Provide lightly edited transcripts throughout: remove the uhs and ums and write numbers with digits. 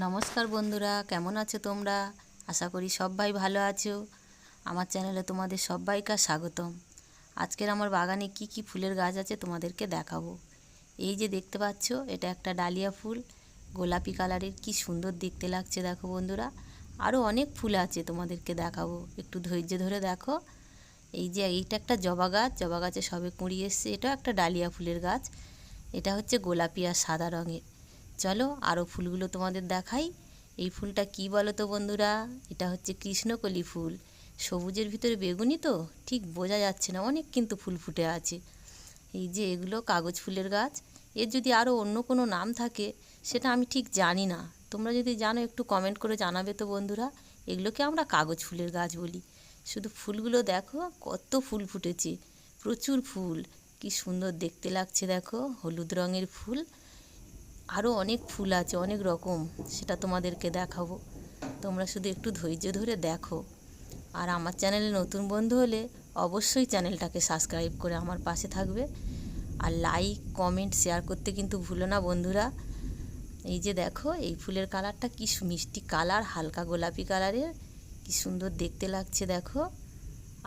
নমস্কার বন্ধুরা, কেমন আছো তোমরা? আশা করি সবাই ভালো আছো। আমার চ্যানেলে তোমাদের সবাইকে স্বাগতম। আজকের আমার বাগানে কি কি ফুলের গাছ আছে তোমাদেরকে দেখাবো। এই যে দেখতে পাচ্ছ, এটা একটা ডালিয়া ফুল, গোলাপি কালারের, কি সুন্দর দেখতে লাগছে দেখো বন্ধুরা। আরও অনেক ফুল আছে, তোমাদেরকে দেখাবো, একটু ধৈর্য ধরে দেখো। এই যে এইটা একটা জবা গাছ, জবা গাছে সবে কুঁড়ি এসছে। এটাও একটা ডালিয়া ফুলের গাছ। এটা হচ্ছে গোলাপি আর সাদা রঙের। চলো আরও ফুলগুলো তোমাদের দেখাই। এই ফুলটা কি বলো তো বন্ধুরা? এটা হচ্ছে কৃষ্ণকলি ফুল। সবুজের ভিতরে বেগুনি তো ঠিক বোঝা যাচ্ছে না, অনেক কিন্তু ফুল ফুটে আছে। এই যে এগুলো কাগজ ফুলের গাছ। এর যদি আরও অন্য কোনো নাম থাকে সেটা আমি ঠিক জানি না। তোমরা যদি জানো একটু কমেন্ট করে জানাবে তো বন্ধুরা। এগুলোকে আমরা কাগজ ফুলের গাছ বলি। শুধু ফুলগুলো দেখো, কত ফুল ফুটেছে, প্রচুর ফুল, কি সুন্দর দেখতে লাগছে দেখো, হলুদ রঙের ফুল। আরও অনেক ফুল আছে, অনেক রকম, সেটা তোমাদেরকে দেখাবো। তোমরা শুধু একটু ধৈর্য ধরে দেখো। আর আমার চ্যানেলে নতুন বন্ধু হলে অবশ্যই চ্যানেলটাকে সাবস্ক্রাইব করে আমার পাশে থাকবে। আর লাইক কমেন্ট শেয়ার করতে কিন্তু ভুলো না বন্ধুরা। এই যে দেখো, এই ফুলের কালারটা কি মিষ্টি কালার, হালকা গোলাপি কালারের, কি সুন্দর দেখতে লাগছে দেখো।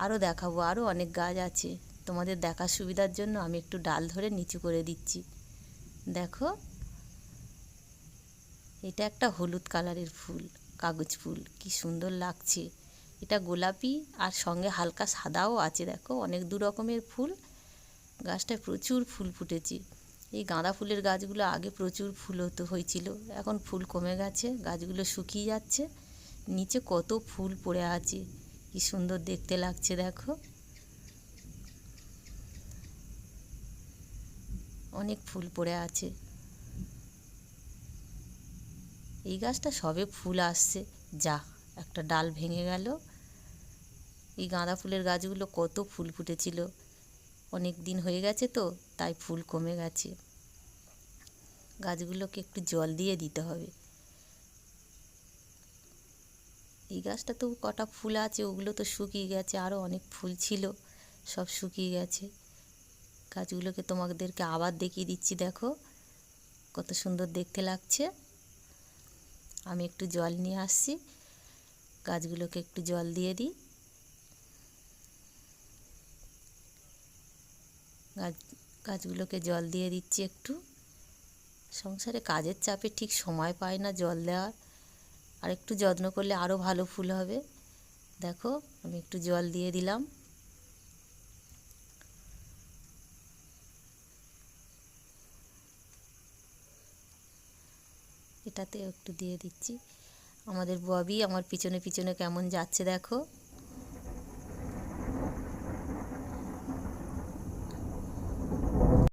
আরও দেখাবো, আরও অনেক গাছ আছে। তোমাদের দেখার সুবিধার জন্য আমি একটু ডাল ধরে নিচু করে দিচ্ছি। দেখো, এটা একটা হলুদ কালারের ফুল, কাগজ ফুল, কি সুন্দর লাগছে। এটা গোলাপি আর সঙ্গে হালকা সাদাও আছে দেখো, অনেক দু রকমের ফুল। গাছটায় প্রচুর ফুল ফুটেছে। এই গাঁদা ফুলের গাছগুলো আগে প্রচুর ফুল হয়েছিল, এখন ফুল কমে গেছে, গাছগুলো শুকিয়ে যাচ্ছে। নিচে কত ফুল পড়ে আছে, কি সুন্দর দেখতে লাগছে দেখো, অনেক ফুল পড়ে আছে। এই গাছটা সবে ফুল আসছে, যা একটা ডাল ভেঙে গেল। এই গাঁদা ফুলের গাছগুলো কত ফুল ফুটেছিল, অনেক দিন হয়ে গেছে তো তাই ফুল কমে গেছে। গাছগুলোকে একটু জল দিয়ে দিতে হবে। এই গাছটা তো কটা ফুল আছে, ওগুলো তো শুকিয়ে গেছে, আরও অনেক ফুল ছিল, সব শুকিয়ে গেছে। গাছগুলোকে তোমাদেরকে আবার দেখিয়ে দিচ্ছি, দেখো কত সুন্দর দেখতে লাগছে। আমি একটু জল নিয়ে আসছি, গাছগুলোকে একটু জল দিয়ে দিই। গাছগুলোকে জল দিয়ে দিচ্ছি একটু। সংসারে কাজের চাপে ঠিক সময় পাই না জল দেওয়ার, আর একটু যত্ন করলে আরও ভালো ফুল হবে। দেখো, আমি একটু জল দিয়ে দিলাম। এটাতে একটু দিয়ে দিচ্ছি। আমাদের ববি আমার পিছনে পিছনে কেমন যাচ্ছে দেখো।